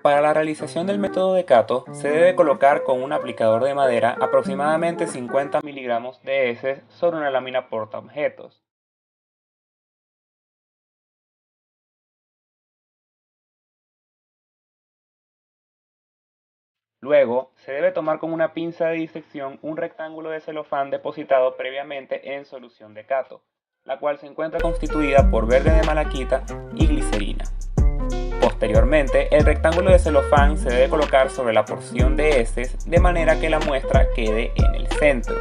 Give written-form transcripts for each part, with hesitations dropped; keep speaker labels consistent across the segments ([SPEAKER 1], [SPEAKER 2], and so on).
[SPEAKER 1] Para la realización del método de Kato, se debe colocar con un aplicador de madera aproximadamente 50 miligramos de heces sobre una lámina portaobjetos. Luego, se debe tomar con una pinza de disección un rectángulo de celofán depositado previamente en solución de Kato, la cual se encuentra constituida por verde de malaquita y glicerina. Posteriormente, el rectángulo de celofán se debe colocar sobre la porción de heces de manera que la muestra quede en el centro,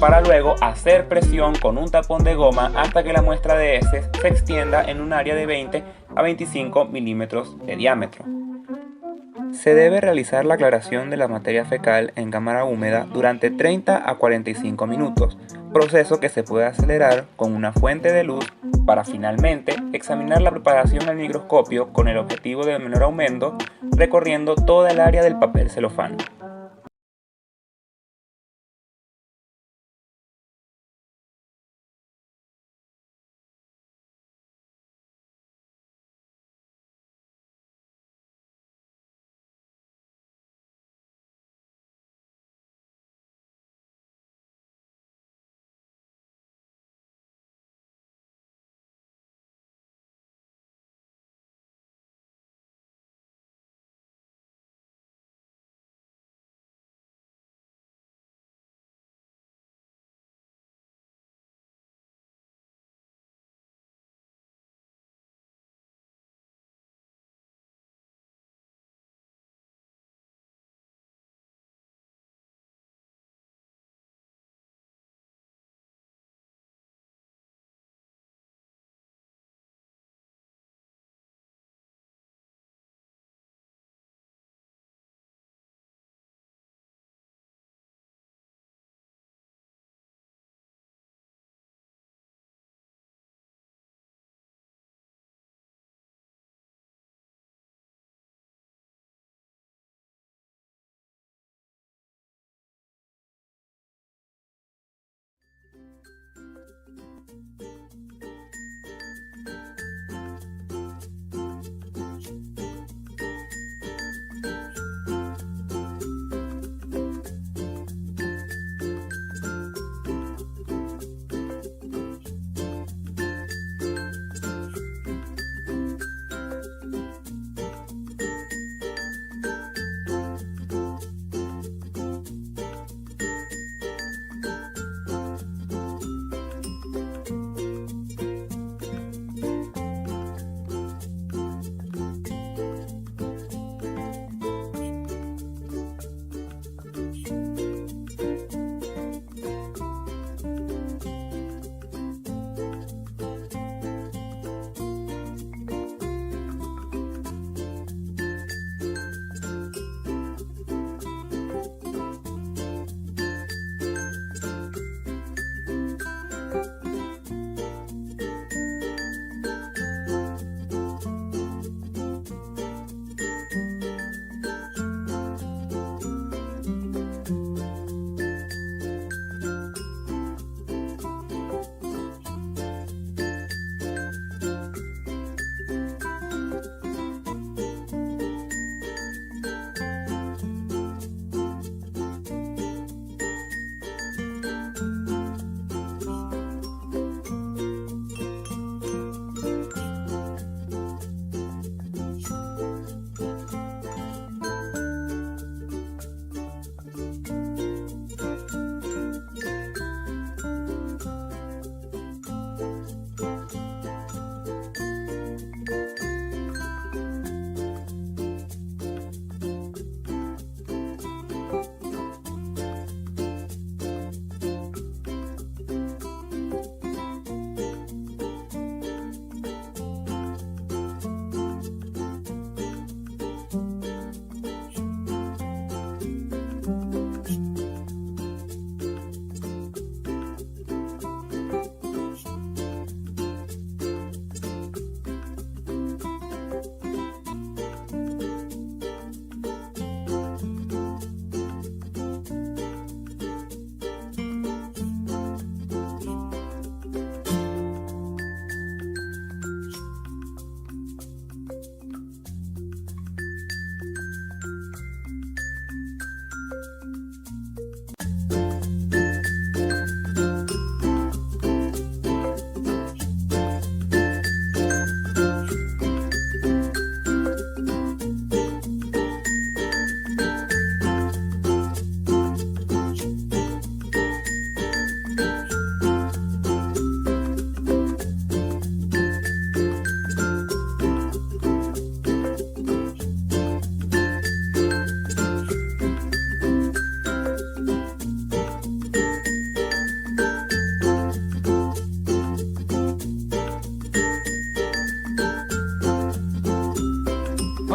[SPEAKER 1] para luego hacer presión con un tapón de goma hasta que la muestra de heces se extienda en un área de 20 a 25 milímetros de diámetro. Se debe realizar la aclaración de la materia fecal en cámara húmeda durante 30 a 45 minutos, proceso que se puede acelerar con una fuente de luz para finalmente examinar la preparación al microscopio con el objetivo de menor aumento, recorriendo toda el área del papel celofán.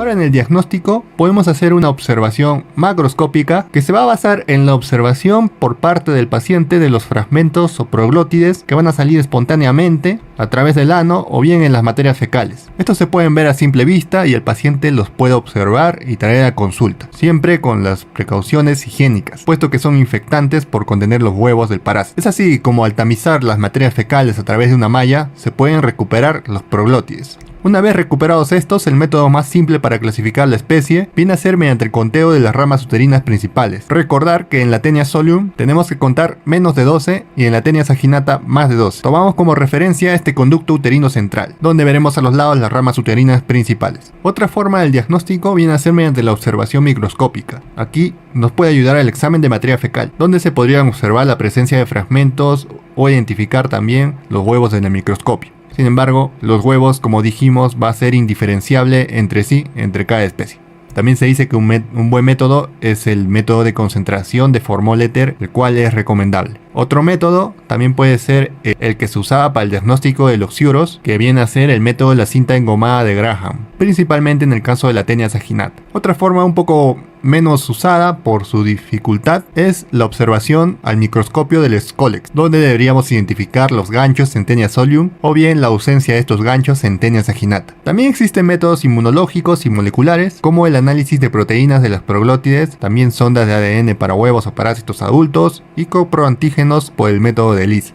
[SPEAKER 2] Ahora en el diagnóstico podemos hacer una observación macroscópica que se va a basar en la observación por parte del paciente de los fragmentos o proglótides que van a salir espontáneamente a través del ano o bien en las materias fecales. Estos se pueden ver a simple vista y el paciente los puede observar y traer a consulta, siempre con las precauciones higiénicas, puesto que son infectantes por contener los huevos del parásito. Es así como al tamizar las materias fecales a través de una malla se pueden recuperar los proglótides. Una vez recuperados estos, el método más simple para clasificar la especie viene a ser mediante el conteo de las ramas uterinas principales. Recordar que en la Taenia solium tenemos que contar menos de 12 y en la Taenia saginata más de 12. Tomamos como referencia este conducto uterino central, donde veremos a los lados las ramas uterinas principales. Otra forma del diagnóstico viene a ser mediante la observación microscópica. Aquí nos puede ayudar el examen de materia fecal, donde se podrían observar la presencia de fragmentos o identificar también los huevos en el microscopio. Sin embargo, los huevos, como dijimos, va a ser indiferenciable entre sí, entre cada especie. También se dice que un buen método es el método de concentración de formol éter, el cual es recomendable. Otro método también puede ser el que se usaba para el diagnóstico de los ciuros, que viene a ser el método de la cinta engomada de Graham, principalmente en el caso de la Taenia saginata. Otra forma un poco menos usada por su dificultad es la observación al microscopio del Scolex, donde deberíamos identificar los ganchos en Taenia solium o bien la ausencia de estos ganchos en Taenia saginata. También existen métodos inmunológicos y moleculares como el análisis de proteínas de las proglótides, también sondas de ADN para huevos o parásitos adultos y coproantígenos por el método de Liss.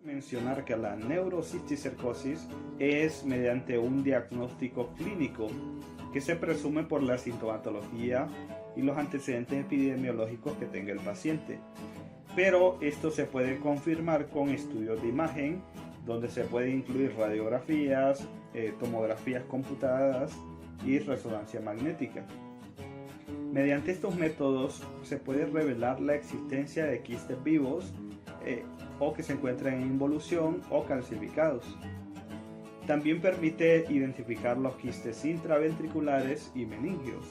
[SPEAKER 3] Mencionar que la neurocisticercosis es mediante un diagnóstico clínico que se presume por la sintomatología y los antecedentes epidemiológicos que tenga el paciente. Pero esto se puede confirmar con estudios de imagen, donde se puede incluir radiografías, tomografías computadas y resonancia magnética. Mediante estos métodos se puede revelar la existencia de quistes vivos o que se encuentran en involución o calcificados. También permite identificar los quistes intraventriculares y meningios.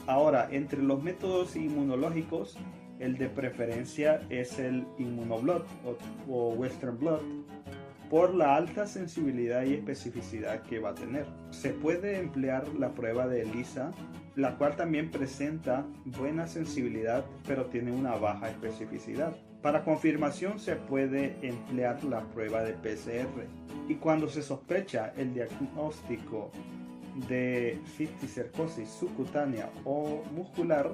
[SPEAKER 3] Ahora, entre los métodos inmunológicos, el de preferencia es el Immunoblot o Western Blot, por la alta sensibilidad y especificidad que va a tener. Se puede emplear la prueba de ELISA, la cual también presenta buena sensibilidad, pero tiene una baja especificidad. Para confirmación se puede emplear la prueba de PCR. Y cuando se sospecha el diagnóstico de cisticercosis subcutánea o muscular,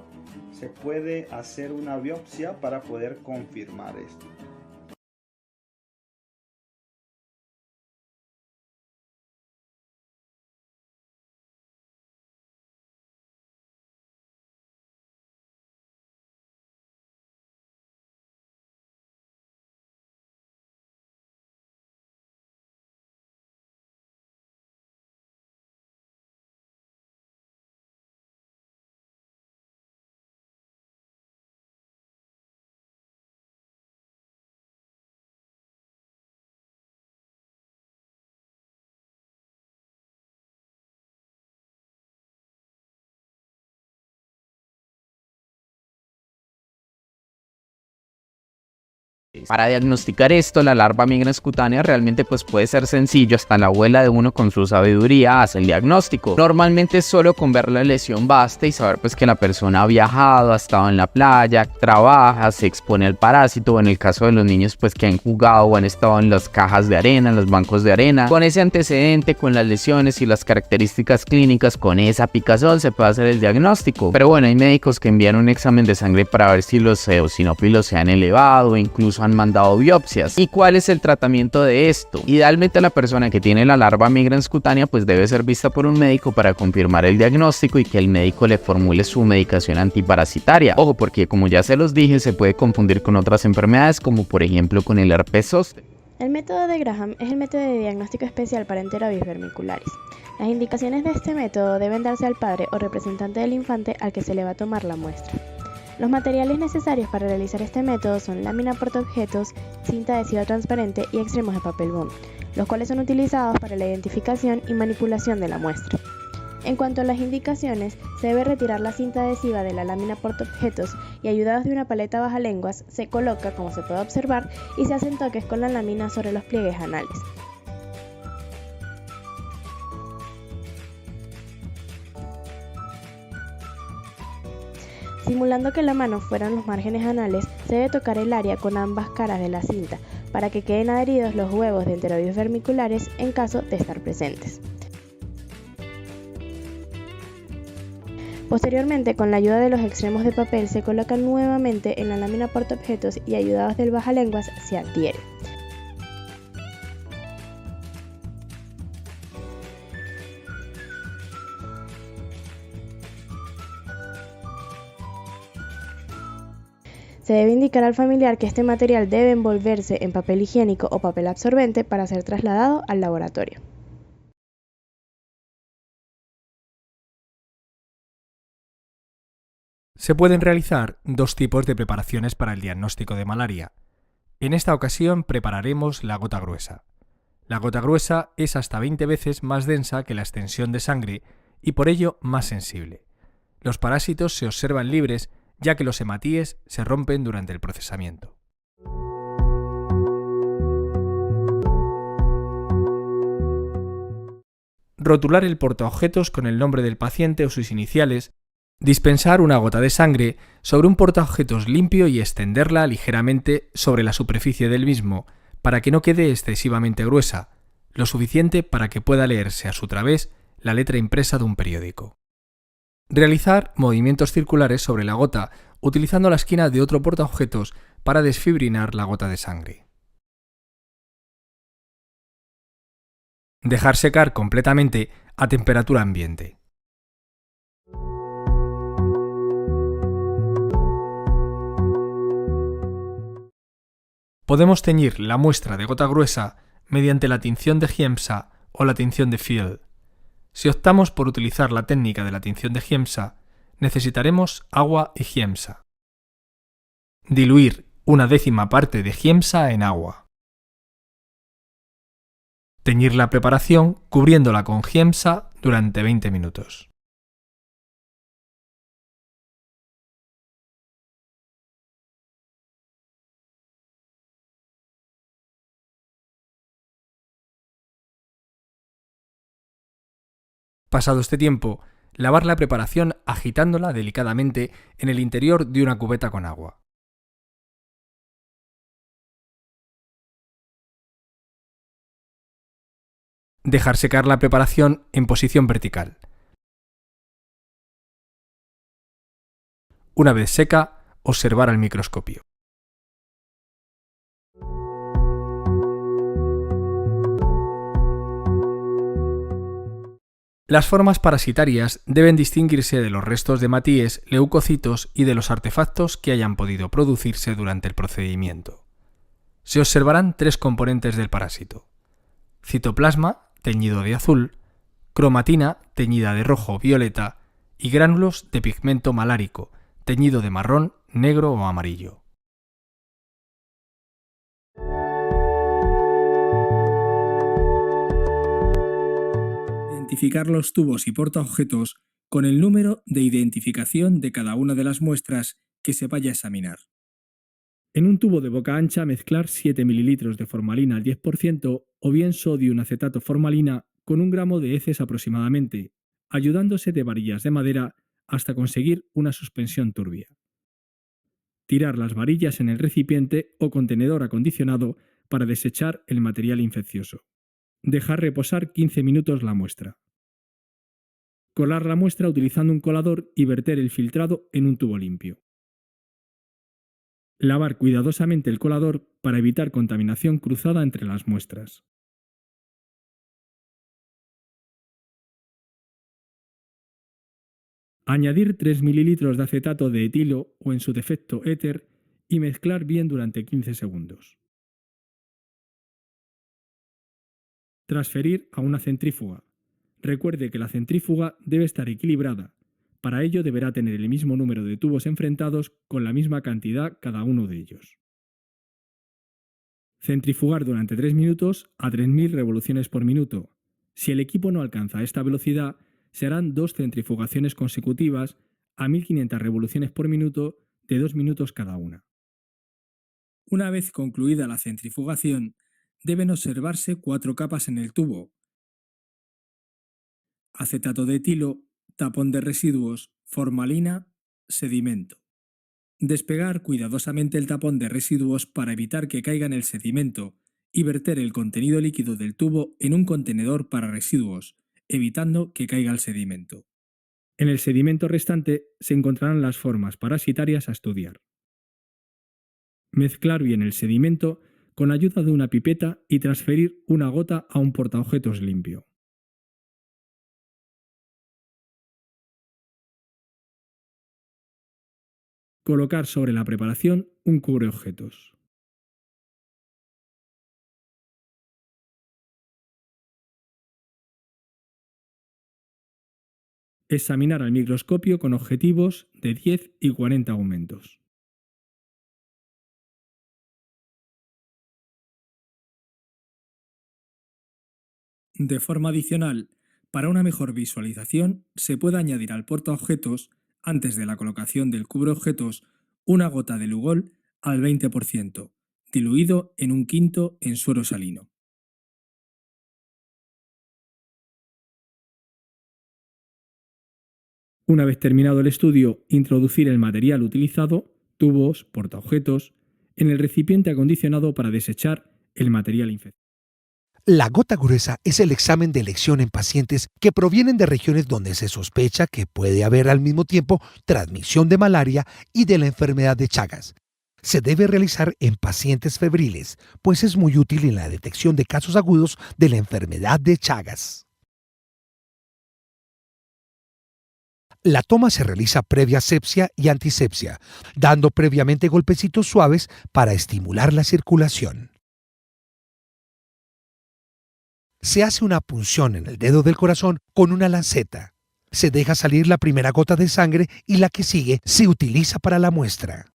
[SPEAKER 3] se puede hacer una biopsia para poder confirmar esto.
[SPEAKER 4] Para diagnosticar esto, la larva migrans cutánea realmente pues puede ser sencillo, hasta la abuela de uno con su sabiduría hace el diagnóstico. Normalmente solo con ver la lesión basta y saber pues que la persona ha viajado, ha estado en la playa, trabaja, se expone al parásito, o en el caso de los niños pues que han jugado o han estado en las cajas de arena, en los bancos de arena. Con ese antecedente, con las lesiones y las características clínicas, con esa picazón se puede hacer el diagnóstico. Pero bueno, hay médicos que envían un examen de sangre para ver si los eosinófilos se han elevado, o incluso han mandado biopsias. ¿Y cuál es el tratamiento de esto? Idealmente la persona que tiene la larva migrans cutánea pues debe ser vista por un médico para confirmar el diagnóstico y que el médico le formule su medicación antiparasitaria. Ojo, porque como ya se los dije, se puede confundir con otras enfermedades como por ejemplo con el herpes zóster.
[SPEAKER 5] El método de Graham es el método de diagnóstico especial para enterovirus vermicularis. Las indicaciones de este método deben darse al padre o representante del infante al que se le va a tomar la muestra. Los materiales necesarios para realizar este método son lámina portaobjetos, cinta adhesiva transparente y extremos de papel bond, los cuales son utilizados para la identificación y manipulación de la muestra. En cuanto a las indicaciones, se debe retirar la cinta adhesiva de la lámina portaobjetos y ayudados de una paleta bajalenguas se coloca, como se puede observar, y se hacen toques con la lámina sobre los pliegues anales. Simulando que la mano fueran los márgenes anales, se debe tocar el área con ambas caras de la cinta para que queden adheridos los huevos de enterobios vermiculares en caso de estar presentes. Posteriormente, con la ayuda de los extremos de papel, se colocan nuevamente en la lámina portaobjetos y ayudados del bajalenguas se adhiere. Se debe indicar al familiar que este material debe envolverse en papel higiénico o papel absorbente para ser trasladado al laboratorio.
[SPEAKER 6] Se pueden realizar dos tipos de preparaciones para el diagnóstico de malaria. En esta ocasión prepararemos la gota gruesa. La gota gruesa es hasta 20 veces más densa que la extensión de sangre y por ello más sensible. Los parásitos se observan libres ya que los hematíes se rompen durante el procesamiento. Rotular el portaobjetos con el nombre del paciente o sus iniciales, dispensar una gota de sangre sobre un portaobjetos limpio y extenderla ligeramente sobre la superficie del mismo para que no quede excesivamente gruesa, lo suficiente para que pueda leerse a su través la letra impresa de un periódico. Realizar movimientos circulares sobre la gota utilizando la esquina de otro portaobjetos para desfibrinar la gota de sangre. Dejar secar completamente a temperatura ambiente. Podemos teñir la muestra de gota gruesa mediante la tinción de Giemsa o la tinción de Field. Si optamos por utilizar la técnica de la tinción de Giemsa, necesitaremos agua y Giemsa. Diluir 1/10 parte de Giemsa en agua. Teñir la preparación cubriéndola con Giemsa durante 20 minutos. Pasado este tiempo, lavar la preparación agitándola delicadamente en el interior de una cubeta con agua. Dejar secar la preparación en posición vertical. Una vez seca, observar al microscopio. Las formas parasitarias deben distinguirse de los restos de hematíes, leucocitos y de los artefactos que hayan podido producirse durante el procedimiento. Se observarán tres componentes del parásito: citoplasma, teñido de azul, cromatina, teñida de rojo o violeta, y gránulos de pigmento malárico, teñido de marrón, negro o amarillo.
[SPEAKER 7] Identificar los tubos y portaobjetos con el número de identificación de cada una de las muestras que se vaya a examinar. En un tubo de boca ancha mezclar 7 ml de formalina al 10% o bien sodio acetato formalina con 1 gramo de heces aproximadamente, ayudándose de varillas de madera hasta conseguir una suspensión turbia. Tirar las varillas en el recipiente o contenedor acondicionado para desechar el material infeccioso. Dejar reposar 15 minutos la muestra. Colar la muestra utilizando un colador y verter el filtrado en un tubo limpio. Lavar cuidadosamente el colador para evitar contaminación cruzada entre las muestras. Añadir 3 ml de acetato de etilo o en su defecto éter y mezclar bien durante 15 segundos. Transferir a una centrífuga. Recuerde que la centrífuga debe estar equilibrada, Para ello deberá tener el mismo número de tubos enfrentados con la misma cantidad cada uno de ellos. Centrifugar durante 3 minutos a 3000 revoluciones por minuto. Si el equipo no alcanza esta velocidad, se harán 2 centrifugaciones consecutivas a 1500 revoluciones por minuto de 2 minutos cada una. Una vez concluida la centrifugación, deben observarse 4 capas en el tubo: acetato de etilo, tapón de residuos, formalina, sedimento. Despegar cuidadosamente el tapón de residuos para evitar que caiga en el sedimento y verter el contenido líquido del tubo en un contenedor para residuos, evitando que caiga el sedimento. En el sedimento restante se encontrarán las formas parasitarias a estudiar. Mezclar bien el sedimento con ayuda de una pipeta y transferir una gota a un portaobjetos limpio. Colocar sobre la preparación un cubreobjetos. Examinar al microscopio con objetivos de 10 y 40 aumentos. De forma adicional, para una mejor visualización, se puede añadir al portaobjetos, antes de la colocación del cubreobjetos, una gota de Lugol al 20%, diluido en 1/5 en suero salino. Una vez terminado el estudio, introducir el material utilizado, tubos, portaobjetos, en el recipiente acondicionado para desechar el material infectado.
[SPEAKER 8] La gota gruesa es el examen de elección en pacientes que provienen de regiones donde se sospecha que puede haber al mismo tiempo transmisión de malaria y de la enfermedad de Chagas. Se debe realizar en pacientes febriles, pues es muy útil en la detección de casos agudos de la enfermedad de Chagas. La toma se realiza previa asepsia y antisepsia, dando previamente golpecitos suaves para estimular la circulación. Se hace una punción en el dedo del corazón con una lanceta. Se deja salir la primera gota de sangre y la que sigue se utiliza para la muestra.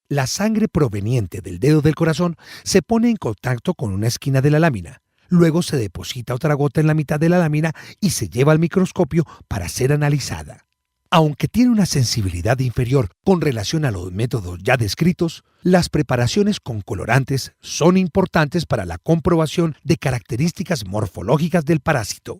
[SPEAKER 8] La sangre proveniente del dedo del corazón se pone en contacto con una esquina de la lámina. Luego se deposita otra gota en la mitad de la lámina y se lleva al microscopio para ser analizada. Aunque tiene una sensibilidad inferior con relación a los métodos ya descritos, las preparaciones con colorantes son importantes para la comprobación de características morfológicas del parásito.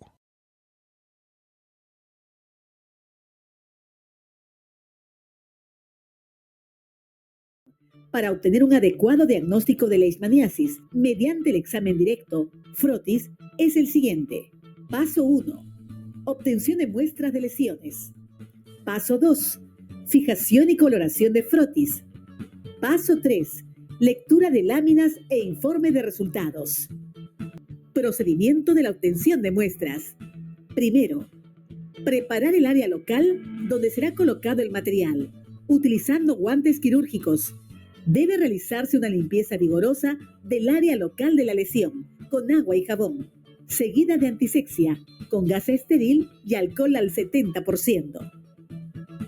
[SPEAKER 9] Para obtener un adecuado diagnóstico de leishmaniasis mediante el examen directo, frotis, es el siguiente. Paso 1. Obtención de muestras de lesiones. Paso 2. Fijación y coloración de frotis. Paso 3. Lectura de láminas e informe de resultados. Procedimiento de la obtención de muestras. Primero, preparar el área local donde será colocado el material, utilizando guantes quirúrgicos. Debe realizarse una limpieza vigorosa del área local de la lesión con agua y jabón, seguida de antisepsia con gasa estéril y alcohol al 70%.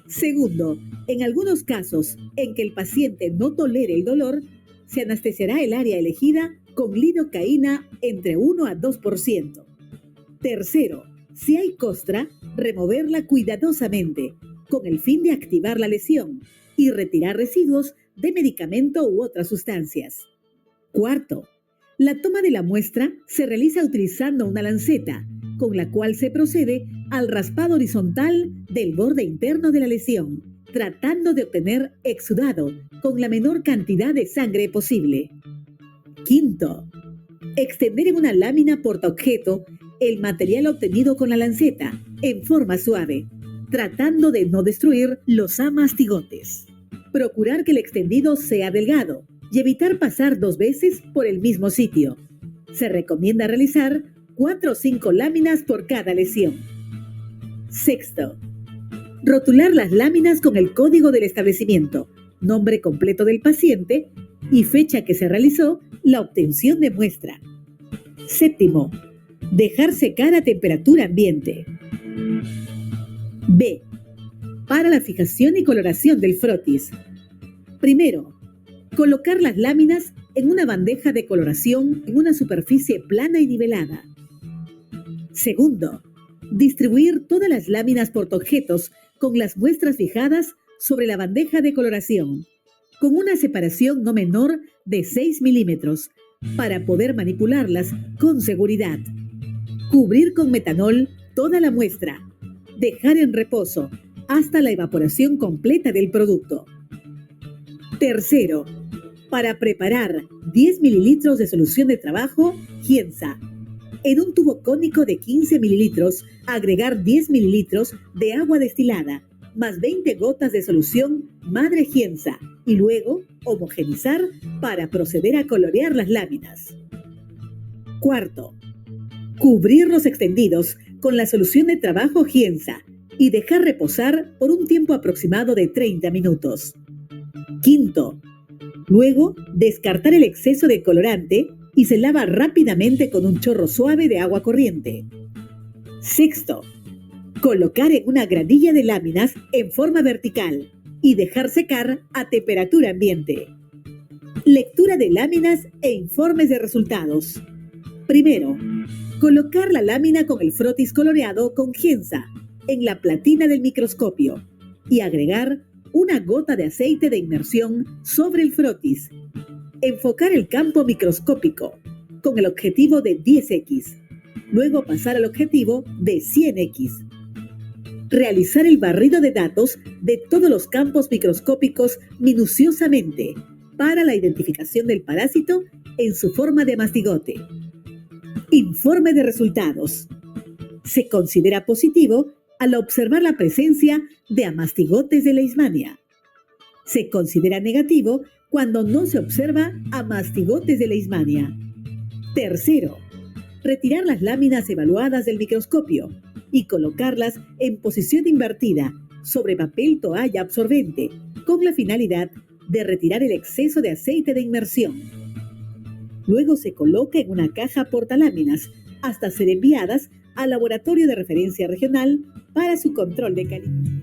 [SPEAKER 9] Segundo, en algunos casos en que el paciente no tolere el dolor, se anestesiará el área elegida con lidocaína entre 1 a 2%. Tercero, si hay costra, removerla cuidadosamente con el fin de activar la lesión y retirar residuos de medicamento u otras sustancias. Cuarto, la toma de la muestra se realiza utilizando una lanceta, con la cual se procede al raspado horizontal del borde interno de la lesión, tratando de obtener exudado con la menor cantidad de sangre posible. Quinto, extender en una lámina portaobjeto el material obtenido con la lanceta en forma suave, tratando de no destruir los amastigotes. Procurar que el extendido sea delgado y evitar pasar 2 veces por el mismo sitio. Se recomienda realizar 4 o 5 láminas por cada lesión. Sexto, rotular las láminas con el código del establecimiento, nombre completo del paciente y fecha que se realizó la obtención de muestra. Séptimo, Dejar secar a temperatura ambiente. B. Para la fijación y coloración del frotis. Primero, colocar las láminas en una bandeja de coloración en una superficie plana y nivelada. Segundo, distribuir todas las láminas portaobjetos con las muestras fijadas sobre la bandeja de coloración, con una separación no menor de 6 milímetros, para poder manipularlas con seguridad. Cubrir con metanol toda la muestra. Dejar en reposo hasta la evaporación completa del producto. Tercero, para preparar 10 mililitros de solución de trabajo Giensa. En un tubo cónico de 15 mililitros, agregar 10 mililitros de agua destilada, más 20 gotas de solución Madre Giensa, y luego homogenizar para proceder a colorear las láminas. Cuarto, cubrir los extendidos con la solución de trabajo Giensa y dejar reposar por un tiempo aproximado de 30 minutos. Quinto, luego descartar el exceso de colorante y se lava rápidamente con un chorro suave de agua corriente. Sexto, colocar en una granilla de láminas en forma vertical y dejar secar a temperatura ambiente. Lectura de láminas e informes de resultados. Primero, colocar la lámina con el frotis coloreado con Giensa en la platina del microscopio y agregar una gota de aceite de inmersión sobre el frotis. Enfocar el campo microscópico con el objetivo de 10x. Luego pasar al objetivo de 100x. Realizar el barrido de datos de todos los campos microscópicos minuciosamente para la identificación del parásito en su forma de mastigote. Informe de resultados. Se considera positivo al observar la presencia de amastigotes de Leishmania. Se considera negativo cuando no se observa amastigotes de Leishmania. Tercero, retirar las láminas evaluadas del microscopio y colocarlas en posición invertida sobre papel toalla absorbente con la finalidad de retirar el exceso de aceite de inmersión. Luego se coloca en una caja portaláminas hasta ser enviadas al laboratorio de referencia regional para su control de calidad.